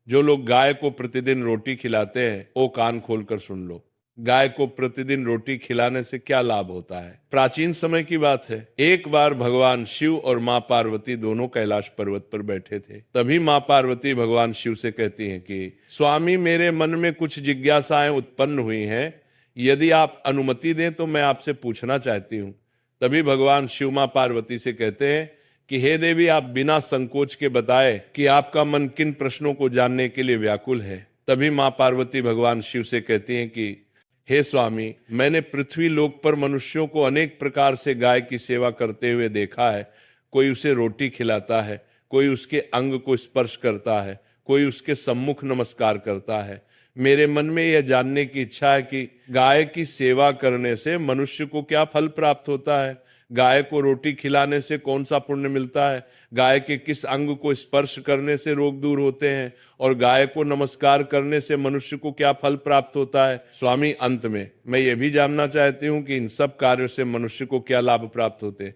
जो लोग गाय को प्रतिदिन रोटी खिलाते हैं वो कान खोलकर सुन लो। गाय को प्रतिदिन रोटी खिलाने से क्या लाभ होता है। प्राचीन समय की बात है, एक बार भगवान शिव और माँ पार्वती दोनों कैलाश पर्वत पर बैठे थे। तभी माँ पार्वती भगवान शिव से कहती हैं कि स्वामी, मेरे मन में कुछ जिज्ञासाएं उत्पन्न हुई हैं, यदि आप अनुमति दें तो मैं आपसे पूछना चाहती हूँ। तभी भगवान शिव माँ पार्वती से कहते हैं कि हे देवी, आप बिना संकोच के बताए कि आपका मन किन प्रश्नों को जानने के लिए व्याकुल है। तभी माँ पार्वती भगवान शिव से कहती हैं कि हे स्वामी, मैंने पृथ्वी लोक पर मनुष्यों को अनेक प्रकार से गाय की सेवा करते हुए देखा है। कोई उसे रोटी खिलाता है, कोई उसके अंग को स्पर्श करता है, कोई उसके सम्मुख नमस्कार करता है। मेरे मन में यह जानने की इच्छा है कि गाय की सेवा करने से मनुष्य को क्या फल प्राप्त होता है। गाय को रोटी खिलाने से कौन सा पुण्य मिलता है, गाय के किस अंग को स्पर्श करने से रोग दूर होते हैं, और गाय को नमस्कार करने से मनुष्य को क्या फल प्राप्त होता है। स्वामी, अंत में मैं ये भी जानना चाहती हूँ कि इन सब कार्यों से मनुष्य को क्या लाभ प्राप्त होते हैं।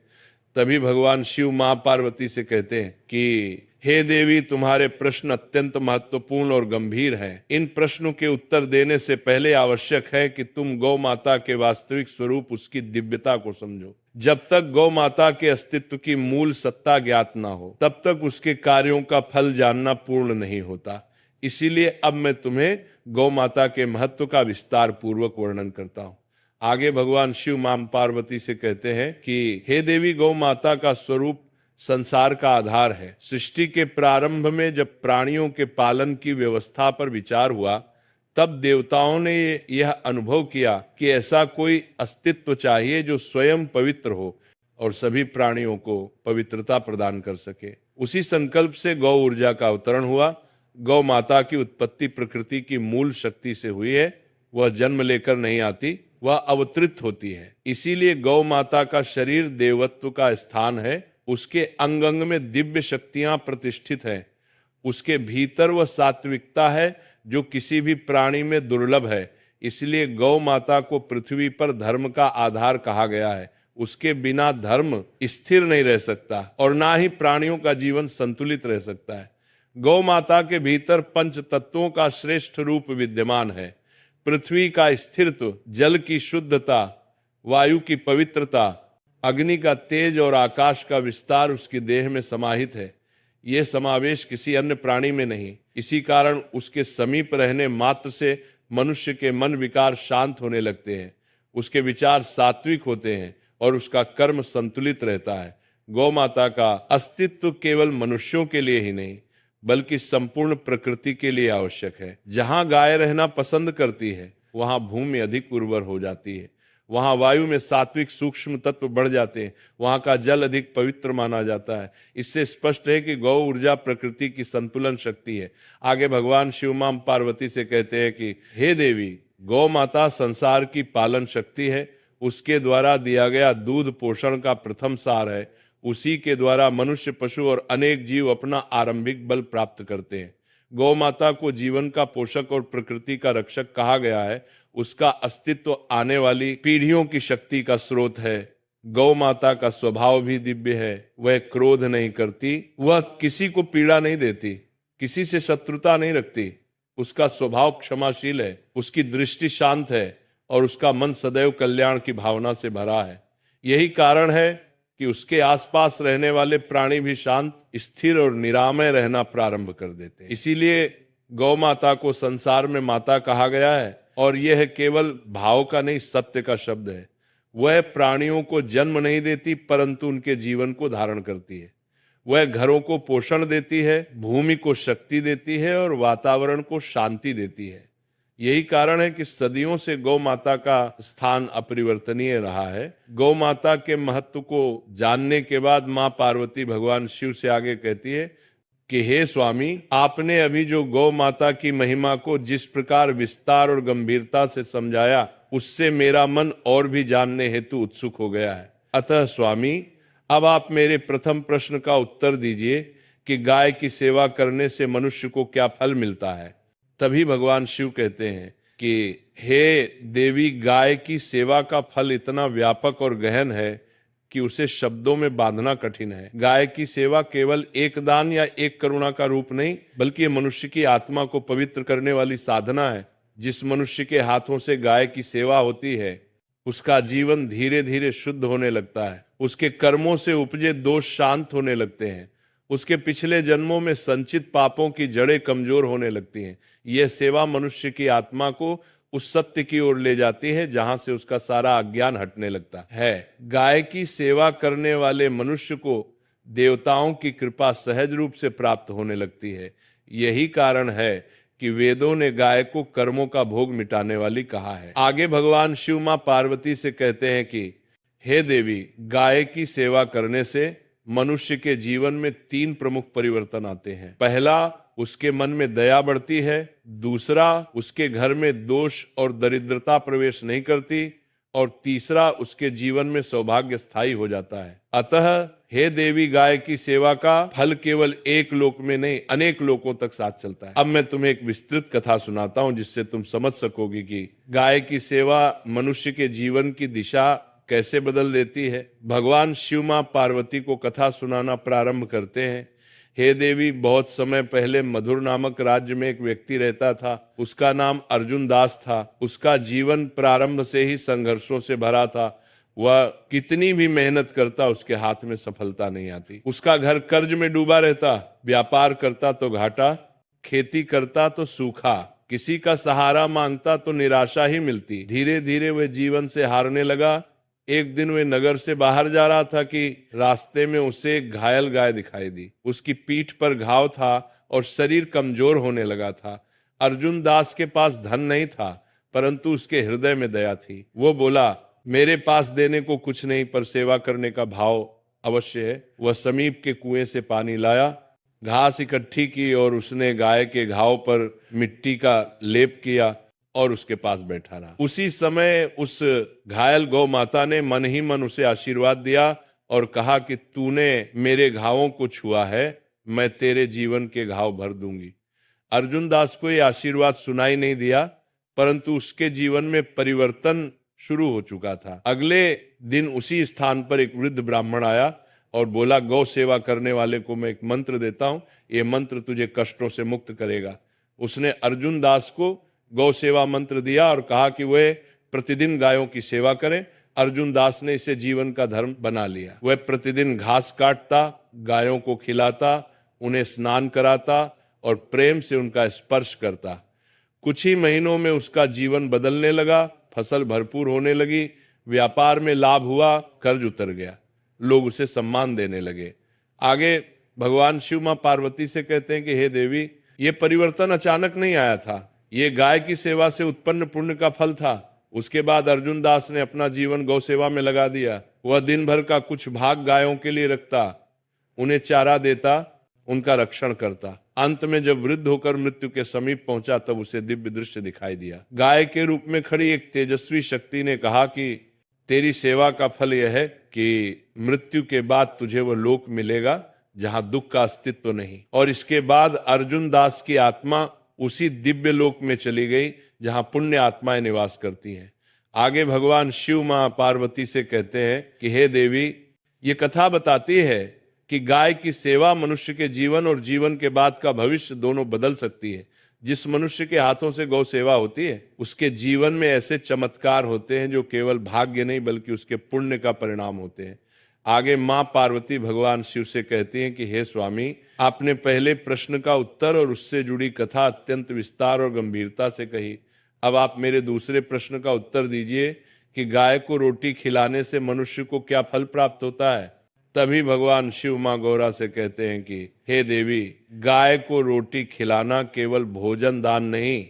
तभी भगवान शिव मां पार्वती से कहते हैं कि हे देवी, तुम्हारे प्रश्न अत्यंत महत्वपूर्ण और गंभीर हैं। इन प्रश्नों के उत्तर देने से पहले आवश्यक है कि तुम गौ माता के वास्तविक स्वरूप, उसकी दिव्यता को समझो। जब तक गौ माता के अस्तित्व की मूल सत्ता ज्ञात ना हो, तब तक उसके कार्यों का फल जानना पूर्ण नहीं होता। इसीलिए अब मैं तुम्हें गौ माता के महत्व का विस्तार पूर्वक वर्णन करता हूँ। आगे भगवान शिव मां पार्वती से कहते हैं कि हे देवी, गौ माता का स्वरूप संसार का आधार है। सृष्टि के प्रारंभ में जब प्राणियों के पालन की व्यवस्था पर विचार हुआ, तब देवताओं ने यह अनुभव किया कि ऐसा कोई अस्तित्व चाहिए जो स्वयं पवित्र हो और सभी प्राणियों को पवित्रता प्रदान कर सके। उसी संकल्प से गौ ऊर्जा का अवतरण हुआ। गौ माता की उत्पत्ति प्रकृति की मूल शक्ति से हुई है। वह जन्म लेकर नहीं आती, वह अवतरित होती है। इसीलिए गौ माता का शरीर देवत्व का स्थान है। उसके अंग अंग में दिव्य शक्तियां प्रतिष्ठित हैं। उसके भीतर वह सात्विकता है जो किसी भी प्राणी में दुर्लभ है। इसलिए गौ माता को पृथ्वी पर धर्म का आधार कहा गया है। उसके बिना धर्म स्थिर नहीं रह सकता और ना ही प्राणियों का जीवन संतुलित रह सकता है। गौ माता के भीतर पंच तत्वों का श्रेष्ठ रूप विद्यमान है। पृथ्वी का स्थिरत्व, जल की शुद्धता, वायु की पवित्रता, अग्नि का तेज और आकाश का विस्तार उसके देह में समाहित है। यह समावेश किसी अन्य प्राणी में नहीं। इसी कारण उसके समीप रहने मात्र से मनुष्य के मन विकार शांत होने लगते हैं, उसके विचार सात्विक होते हैं और उसका कर्म संतुलित रहता है। गौ माता का अस्तित्व केवल मनुष्यों के लिए ही नहीं बल्कि संपूर्ण प्रकृति के लिए आवश्यक है। जहां गाय रहना पसंद करती है, वहां भूमि अधिक उर्वर हो जाती है, वहां वायु में सात्विक सूक्ष्म तत्व बढ़ जाते हैं, वहां का जल अधिक पवित्र माना जाता है। इससे स्पष्ट है कि गौ ऊर्जा प्रकृति की संतुलन शक्ति है। आगे भगवान शिव मां पार्वती से कहते हैं कि हे देवी, गौ माता संसार की पालन शक्ति है। उसके द्वारा दिया गया दूध पोषण का प्रथम सार है। उसी के द्वारा मनुष्य, पशु और अनेक जीव अपना आरंभिक बल प्राप्त करते हैं। गौ माता को जीवन का पोषक और प्रकृति का रक्षक कहा गया है। उसका अस्तित्व आने वाली पीढ़ियों की शक्ति का स्रोत है। गौ माता का स्वभाव भी दिव्य है। वह क्रोध नहीं करती, वह किसी को पीड़ा नहीं देती, किसी से शत्रुता नहीं रखती। उसका स्वभाव क्षमाशील है, उसकी दृष्टि शांत है और उसका मन सदैव कल्याण की भावना से भरा है। यही कारण है कि उसके आसपास रहने वाले प्राणी भी शांत, स्थिर और निरामय रहना प्रारंभ कर देते हैं। इसीलिए गौ माता को संसार में माता कहा गया है। और यह केवल भाव का नहीं, सत्य का शब्द है। वह प्राणियों को जन्म नहीं देती परंतु उनके जीवन को धारण करती है। वह घरों को पोषण देती है, भूमि को शक्ति देती है और वातावरण को शांति देती है। यही कारण है कि सदियों से गौ माता का स्थान अपरिवर्तनीय रहा है। गौ माता के महत्व को जानने के बाद मां पार्वती भगवान शिव से आगे कहती है कि हे स्वामी, आपने अभी जो गौ माता की महिमा को जिस प्रकार विस्तार और गंभीरता से समझाया, उससे मेरा मन और भी जानने हेतु उत्सुक हो गया है। अतः स्वामी, अब आप मेरे प्रथम प्रश्न का उत्तर दीजिए कि गाय की सेवा करने से मनुष्य को क्या फल मिलता है। तभी भगवान शिव कहते हैं कि हे देवी, गाय की सेवा का फल इतना व्यापक और गहन है कि उसे शब्दों में बांधना कठिन है। गाय की सेवा केवल एक दान या एक करुणा का रूप नहीं, बल्कि ये मनुष्य की आत्मा को पवित्र करने वाली साधना है। जिस मनुष्य के हाथों से गाय की सेवा होती है, उसका जीवन धीरे धीरे शुद्ध होने लगता है। उसके कर्मों से उपजे दोष शांत होने लगते हैं। उसके पिछले जन्मों में संचित पापों की जड़ें कमजोर होने लगती हैं। यह सेवा मनुष्य की आत्मा को उस सत्य की ओर ले जाती है जहां से उसका सारा अज्ञान हटने लगता है। गाय की सेवा करने वाले मनुष्य को देवताओं की कृपा सहज रूप से प्राप्त होने लगती है। यही कारण है कि वेदों ने गाय को कर्मों का भोग मिटाने वाली कहा है। आगे भगवान शिव मां पार्वती से कहते हैं कि हे देवी, गाय की सेवा करने से मनुष्य के जीवन में 3 प्रमुख परिवर्तन आते हैं। पहला, उसके मन में दया बढ़ती है। दूसरा, उसके घर में दोष और दरिद्रता प्रवेश नहीं करती। और तीसरा, उसके जीवन में सौभाग्य स्थायी हो जाता है। अतः हे देवी, गाय की सेवा का फल केवल एक लोक में नहीं, अनेक लोकों तक साथ चलता है। अब मैं तुम्हें एक विस्तृत कथा सुनाता हूं जिससे तुम समझ सकोगे कि गाय की सेवा मनुष्य के जीवन की दिशा कैसे बदल देती है। भगवान शिव मां पार्वती को कथा सुनाना प्रारंभ करते हैं। हे देवी, बहुत समय पहले मधुर नामक राज्य में एक व्यक्ति रहता था। उसका नाम अर्जुन दास था। उसका जीवन प्रारंभ से ही संघर्षों से भरा था। वह कितनी भी मेहनत करता, उसके हाथ में सफलता नहीं आती। उसका घर कर्ज में डूबा रहता। व्यापार करता तो घाटा, खेती करता तो सूखा, किसी का सहारा मांगता तो निराशा ही मिलती। धीरे धीरे वह जीवन से हारने लगा। एक दिन वे नगर से बाहर जा रहा था कि रास्ते में उसे एक घायल गाय दिखाई दी। उसकी पीठ पर घाव था और शरीर कमजोर होने लगा था। अर्जुन दास के पास धन नहीं था, परंतु उसके हृदय में दया थी। वो बोला, मेरे पास देने को कुछ नहीं, पर सेवा करने का भाव अवश्य है। वह समीप के कुएं से पानी लाया, घास इकट्ठी की और उसने गाय के घाव पर मिट्टी का लेप किया और उसके पास बैठा रहा। उसी समय उस घायल गौ माता ने मन ही मन उसे आशीर्वाद दिया और कहा कि तूने मेरे घावों को छुआ है, मैं तेरे जीवन के घाव भर दूंगी। अर्जुन दास को यह आशीर्वाद सुनाई नहीं दिया, परंतु उसके जीवन में परिवर्तन शुरू हो चुका था। अगले दिन उसी स्थान पर एक वृद्ध ब्राह्मण आया और बोला, गौ सेवा करने वाले को मैं एक मंत्र देता हूं, यह मंत्र तुझे कष्टों से मुक्त करेगा। उसने अर्जुन दास को गौ सेवा मंत्र दिया और कहा कि वह प्रतिदिन गायों की सेवा करें। अर्जुन दास ने इसे जीवन का धर्म बना लिया। वह प्रतिदिन घास काटता, गायों को खिलाता, उन्हें स्नान कराता और प्रेम से उनका स्पर्श करता। कुछ ही महीनों में उसका जीवन बदलने लगा। फसल भरपूर होने लगी, व्यापार में लाभ हुआ, कर्ज उतर गया, लोग उसे सम्मान देने लगे। आगे भगवान शिव मां पार्वती से कहते हैं कि हे देवी, ये परिवर्तन अचानक नहीं आया था, ये गाय की सेवा से उत्पन्न पुण्य का फल था। उसके बाद अर्जुन दास ने अपना जीवन गौ सेवा में लगा दिया। वह दिन भर का कुछ भाग गायों के लिए रखता, उन्हें चारा देता, उनका रक्षण करता। अंत में जब वृद्ध होकर मृत्यु के समीप पहुंचा, तब उसे दिव्य दृश्य दिखाई दिया। गाय के रूप में खड़ी एक तेजस्वी शक्ति ने कहा कि तेरी सेवा का फल यह है कि मृत्यु के बाद तुझे वह लोक मिलेगा जहां दुख का अस्तित्व नहीं। और इसके बाद अर्जुन दास की आत्मा उसी दिव्य लोक में चली गई जहां पुण्य आत्माएं निवास करती हैं। आगे भगवान शिव मां पार्वती से कहते हैं कि हे देवी, ये कथा बताती है कि गाय की सेवा मनुष्य के जीवन और जीवन के बाद का भविष्य दोनों बदल सकती है। जिस मनुष्य के हाथों से गौ सेवा होती है, उसके जीवन में ऐसे चमत्कार होते हैं जो केवल भाग्य नहीं बल्कि उसके पुण्य का परिणाम होते हैं। आगे मां पार्वती भगवान शिव से कहती हैं कि हे स्वामी, आपने पहले प्रश्न का उत्तर और उससे जुड़ी कथा अत्यंत विस्तार और गंभीरता से कही। अब आप मेरे दूसरे प्रश्न का उत्तर दीजिए कि गाय को रोटी खिलाने से मनुष्य को क्या फल प्राप्त होता है। तभी भगवान शिव मां गौरा से कहते हैं कि हे देवी, गाय को रोटी खिलाना केवल भोजन दान नहीं,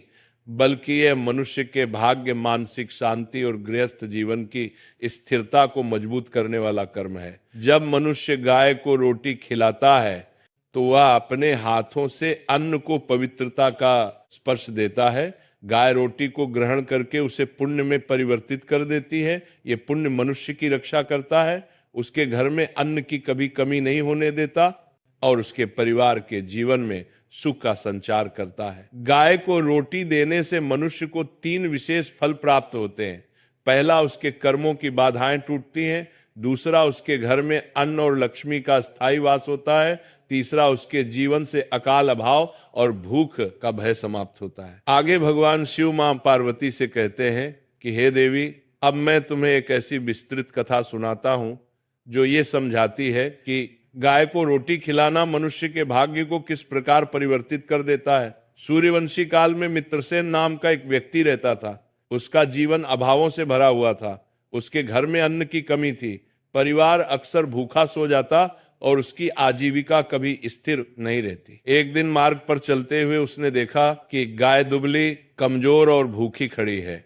बल्कि यह मनुष्य के भाग्य, मानसिक शांति और गृहस्थ जीवन की स्थिरता को मजबूत करने वाला कर्म है। जब मनुष्य गाय को रोटी खिलाता है तो वह अपने हाथों से अन्न को पवित्रता का स्पर्श देता है। गाय रोटी को ग्रहण करके उसे पुण्य में परिवर्तित कर देती है। ये पुण्य मनुष्य की रक्षा करता है, उसके घर में अन्न की कभी कमी नहीं होने देता और उसके परिवार के जीवन में सुख का संचार करता है। गाय को रोटी देने से मनुष्य को 3 विशेष फल प्राप्त होते हैं। पहला, उसके कर्मों की बाधाएं टूटती हैं। दूसरा उसके घर में अन्न और लक्ष्मी का स्थायी वास होता है, तीसरा उसके जीवन से अकाल अभाव और भूख का भय समाप्त होता है। आगे भगवान शिव मां पार्वती से कहते हैं कि हे देवी, अब मैं तुम्हें एक ऐसी विस्तृत कथा सुनाता हूं जो ये समझाती है कि गाय को रोटी खिलाना मनुष्य के भाग्य को किस प्रकार परिवर्तित कर देता है। सूर्यवंशी काल में मित्रसेन नाम का एक व्यक्ति रहता था। उसका जीवन अभावों से भरा हुआ था। उसके घर में अन्न की कमी थी। परिवार अक्सर भूखा सो जाता और उसकी आजीविका कभी स्थिर नहीं रहती। एक दिन मार्ग पर चलते हुए उसने देखा कि गाय दुबली, कमजोर और भूखी खड़ी है।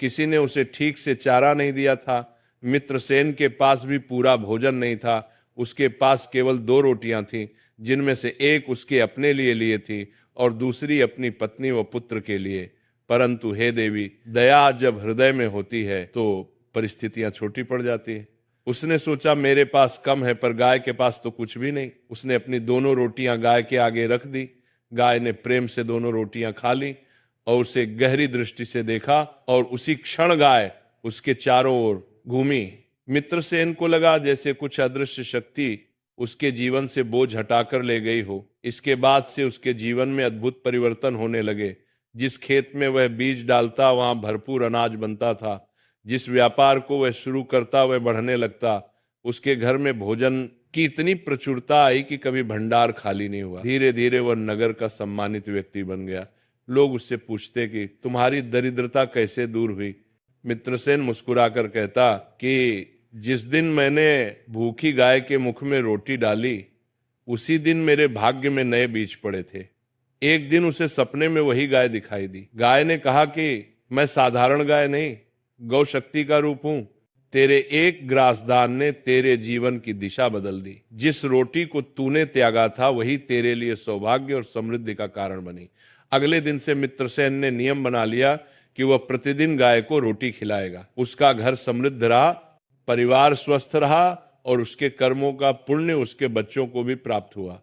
किसी ने उसे ठीक से चारा नहीं दिया था। मित्रसेन के पास भी पूरा भोजन नहीं था। उसके पास केवल 2 रोटियां थीं, जिनमें से एक उसके अपने लिए थी और दूसरी अपनी पत्नी व पुत्र के लिए। परंतु हे देवी, दया जब हृदय में होती है तो परिस्थितियां छोटी पड़ जाती है। उसने सोचा मेरे पास कम है, पर गाय के पास तो कुछ भी नहीं। उसने अपनी दोनों रोटियां गाय के आगे रख दी। गाय ने प्रेम से दोनों रोटियां खा ली और उसे गहरी दृष्टि से देखा और उसी क्षण गाय उसके चारों ओर घूमी। मित्रसेन को लगा जैसे कुछ अदृश्य शक्ति उसके जीवन से बोझ हटाकर ले गई हो। इसके बाद से उसके जीवन में अद्भुत परिवर्तन होने लगे। जिस खेत में वह बीज डालता वहां भरपूर अनाज बनता था। जिस व्यापार को वह शुरू करता वह बढ़ने लगता। उसके घर में भोजन की इतनी प्रचुरता आई कि कभी भंडार खाली नहीं हुआ। धीरे धीरे वह नगर का सम्मानित व्यक्ति बन गया। लोग उससे पूछते कि तुम्हारी दरिद्रता कैसे दूर हुई। मित्रसेन मुस्कुराकर कहता कि जिस दिन मैंने भूखी गाय के मुख में रोटी डाली, उसी दिन मेरे भाग्य में नए बीज पड़े थे। एक दिन उसे सपने में वही गाय दिखाई दी। गाय ने कहा कि मैं साधारण गाय नहीं, गौ शक्ति का रूप हूं। तेरे एक ग्रासदान ने तेरे जीवन की दिशा बदल दी। जिस रोटी को तूने त्यागा था वही तेरे लिए सौभाग्य और समृद्धि का कारण बनी। अगले दिन से मित्रसेन ने नियम बना लिया कि वह प्रतिदिन गाय को रोटी खिलाएगा। उसका घर समृद्ध रहा, परिवार स्वस्थ रहा और उसके कर्मों का पुण्य उसके बच्चों को भी प्राप्त हुआ।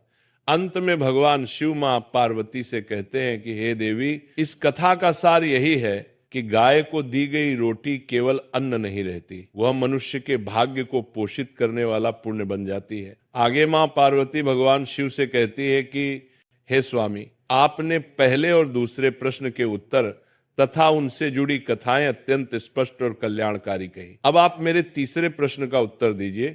अंत में भगवान शिव मां पार्वती से कहते हैं कि हे देवी, इस कथा का सार यही है कि गाय को दी गई रोटी केवल अन्न नहीं रहती, वह मनुष्य के भाग्य को पोषित करने वाला पुण्य बन जाती है। आगे मां पार्वती भगवान शिव से कहती है कि हे स्वामी, आपने पहले और दूसरे प्रश्न के उत्तर तथा उनसे जुड़ी कथाएं अत्यंत स्पष्ट और कल्याणकारी कही। अब आप मेरे तीसरे प्रश्न का उत्तर दीजिए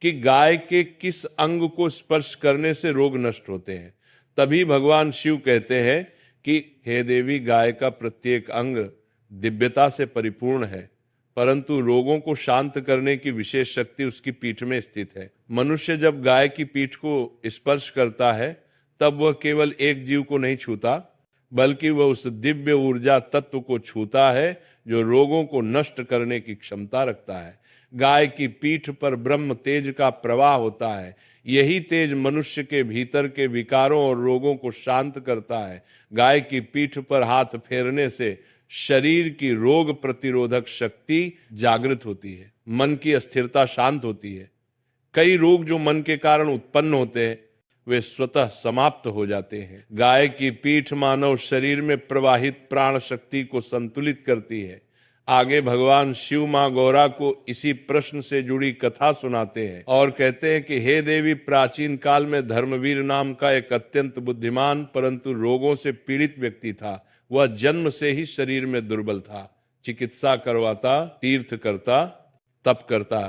कि गाय के किस अंग को स्पर्श करने से रोग नष्ट होते हैं। तभी भगवान शिव कहते हैं कि हे देवी, गाय का प्रत्येक अंग दिव्यता से परिपूर्ण है, परंतु रोगों को शांत करने की विशेष शक्ति उसकी पीठ में स्थित है। मनुष्य जब गाय की पीठ को स्पर्श करता है तब वह केवल एक जीव को नहीं छूता, बल्कि वह उस दिव्य ऊर्जा तत्व को छूता है जो रोगों को नष्ट करने की क्षमता रखता है। गाय की पीठ पर ब्रह्म तेज का प्रवाह होता है। यही तेज मनुष्य के भीतर के विकारों और रोगों को शांत करता है। गाय की पीठ पर हाथ फेरने से शरीर की रोग प्रतिरोधक शक्ति जागृत होती है, मन की अस्थिरता शांत होती है। कई रोग जो मन के कारण उत्पन्न होते हैं वे स्वतः समाप्त हो जाते हैं। गाय की पीठ मानव शरीर में प्रवाहित प्राण शक्ति को संतुलित करती है। आगे भगवान शिव मां गौरा को इसी प्रश्न से जुड़ी कथा सुनाते हैं और कहते हैं कि हे देवी, प्राचीन काल में धर्मवीर नाम का एक अत्यंत बुद्धिमान परंतु रोगों से पीड़ित व्यक्ति था। वह जन्म से ही शरीर में दुर्बल था। चिकित्सा करवाता, तीर्थ करता, तप करता,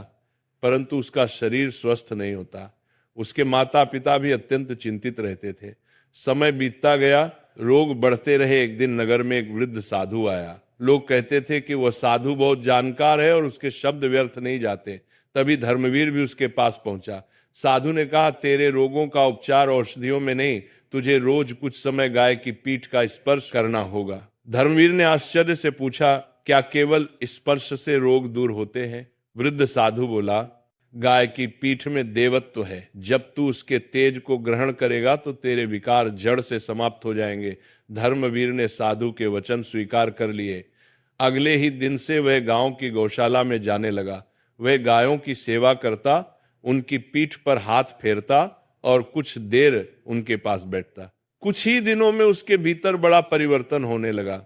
परंतु उसका शरीर स्वस्थ नहीं होता। उसके माता पिता भी अत्यंत चिंतित रहते थे। समय बीतता गया, रोग बढ़ते रहे। एक दिन नगर में एक वृद्ध साधु आया। लोग कहते थे कि वह साधु बहुत जानकार है और उसके शब्द व्यर्थ नहीं जाते। तभी धर्मवीर भी उसके पास पहुंचा। साधु ने कहा, तेरे रोगों का उपचार औषधियों में नहीं, तुझे रोज कुछ समय गाय की पीठ का स्पर्श करना होगा। धर्मवीर ने आश्चर्य से पूछा, क्या केवल स्पर्श से रोग दूर होते हैं? वृद्ध साधु बोला, गाय की पीठ में देवत्व है। जब तू उसके तेज को ग्रहण करेगा तो तेरे विकार जड़ से समाप्त हो जाएंगे। धर्मवीर ने साधु के वचन स्वीकार कर लिए। अगले ही दिन से वह गांव की गौशाला में जाने लगा। वह गायों की सेवा करता, उनकी पीठ पर हाथ फेरता और कुछ देर उनके पास बैठता। कुछ ही दिनों में उसके भीतर बड़ा परिवर्तन होने लगा।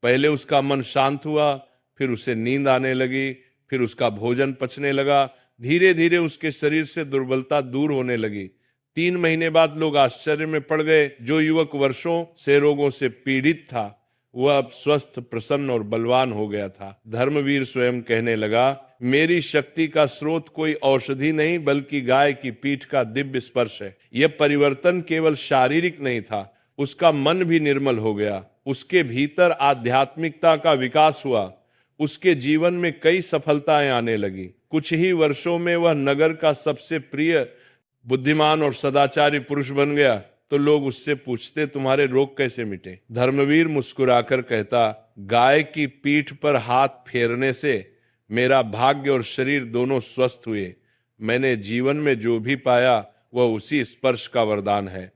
पहले उसका मन शांत हुआ, फिर उसे नींद आने लगी, फिर उसका भोजन पचने लगा, धीरे धीरे उसके शरीर से दुर्बलता दूर होने लगी। 3 महीने बाद लोग आश्चर्य में पड़ गए। जो युवक वर्षों से रोगों से पीड़ित था वह अब स्वस्थ, प्रसन्न और बलवान हो गया था। धर्मवीर स्वयं कहने लगा, मेरी शक्ति का स्रोत कोई औषधि नहीं बल्कि गाय की पीठ का दिव्य स्पर्श है। यह परिवर्तन केवल शारीरिक नहीं था, उसका मन भी निर्मल हो गया। उसके भीतर आध्यात्मिकता का विकास हुआ। उसके जीवन में कई सफलताएं आने लगी। कुछ ही वर्षों में वह नगर का सबसे प्रिय, बुद्धिमान और सदाचारी पुरुष बन गया। तो लोग उससे पूछते, तुम्हारे रोग कैसे मिटे? धर्मवीर मुस्कुराकर कहता, गाय की पीठ पर हाथ फेरने से मेरा भाग्य और शरीर दोनों स्वस्थ हुए। मैंने जीवन में जो भी पाया वह उसी स्पर्श का वरदान है।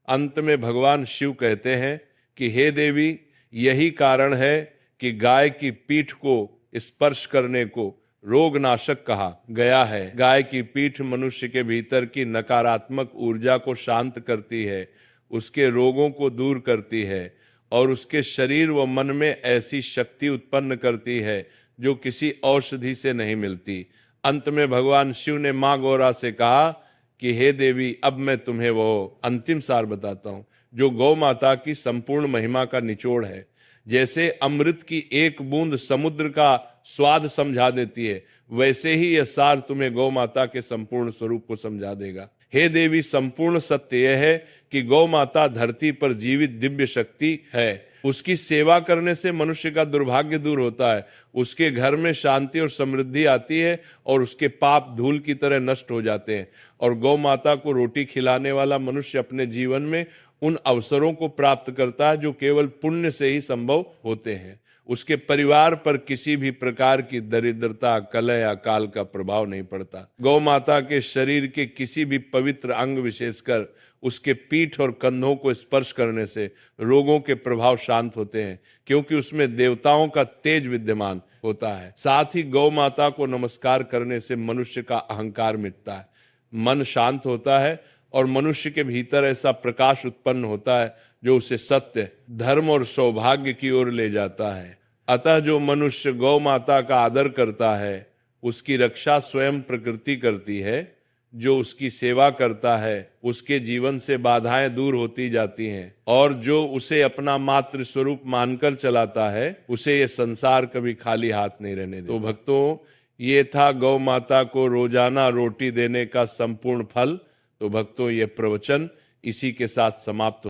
अंत में भगवान शिव कहते हैं कि हे देवी, यही कारण है कि गाय की पीठ को स्पर्श करने को रोगनाशक कहा गया है। गाय की पीठ मनुष्य के भीतर की नकारात्मक ऊर्जा को शांत करती है, उसके रोगों को दूर करती है और उसके शरीर व मन में ऐसी शक्ति उत्पन्न करती है जो किसी औषधि से नहीं मिलती। अंत में भगवान शिव ने मां गौरा से कहा कि हे देवी, अब मैं तुम्हें वो अंतिम सार बताता हूं जो गौ माता की संपूर्ण महिमा का निचोड़ है। जैसे अमृत की एक बूंद समुद्र का स्वाद समझा देती है, वैसे ही यह सार तुम्हें गौ माता के संपूर्ण स्वरूप को समझा देगा। हे देवी, संपूर्ण सत्य यह है कि गौ माता धरती पर जीवित दिव्य शक्ति है। उसकी सेवा करने से मनुष्य का दुर्भाग्य दूर होता है, उसके घर में शांति और समृद्धि आती है और उसके पाप धूल की तरह नष्ट हो जाते हैं। और गौ माता को रोटी खिलाने वाला मनुष्य अपने जीवन में उन अवसरों को प्राप्त करता है जो केवल पुण्य से ही संभव होते हैं। उसके परिवार पर किसी भी प्रकार की दरिद्रता, कलह या काल का प्रभाव नहीं पड़ता। गौ माता के शरीर के किसी भी पवित्र अंग, विशेषकर उसके पीठ और कंधों को स्पर्श करने से रोगों के प्रभाव शांत होते हैं, क्योंकि उसमें देवताओं का तेज विद्यमान होता है। साथ ही गौ माता को नमस्कार करने से मनुष्य का अहंकार मिटता है, मन शांत होता है और मनुष्य के भीतर ऐसा प्रकाश उत्पन्न होता है जो उसे सत्य, धर्म और सौभाग्य की ओर ले जाता है। अतः जो मनुष्य गौ माता का आदर करता है उसकी रक्षा स्वयं प्रकृति करती है। जो उसकी सेवा करता है उसके जीवन से बाधाएं दूर होती जाती हैं और जो उसे अपना मातृ स्वरूप मानकर चलाता है उसे ये संसार कभी खाली हाथ नहीं रहने देता। तो भक्तों, ये था गौ माता को रोजाना रोटी देने का संपूर्ण फल। तो भक्तों, ये प्रवचन इसी के साथ समाप्त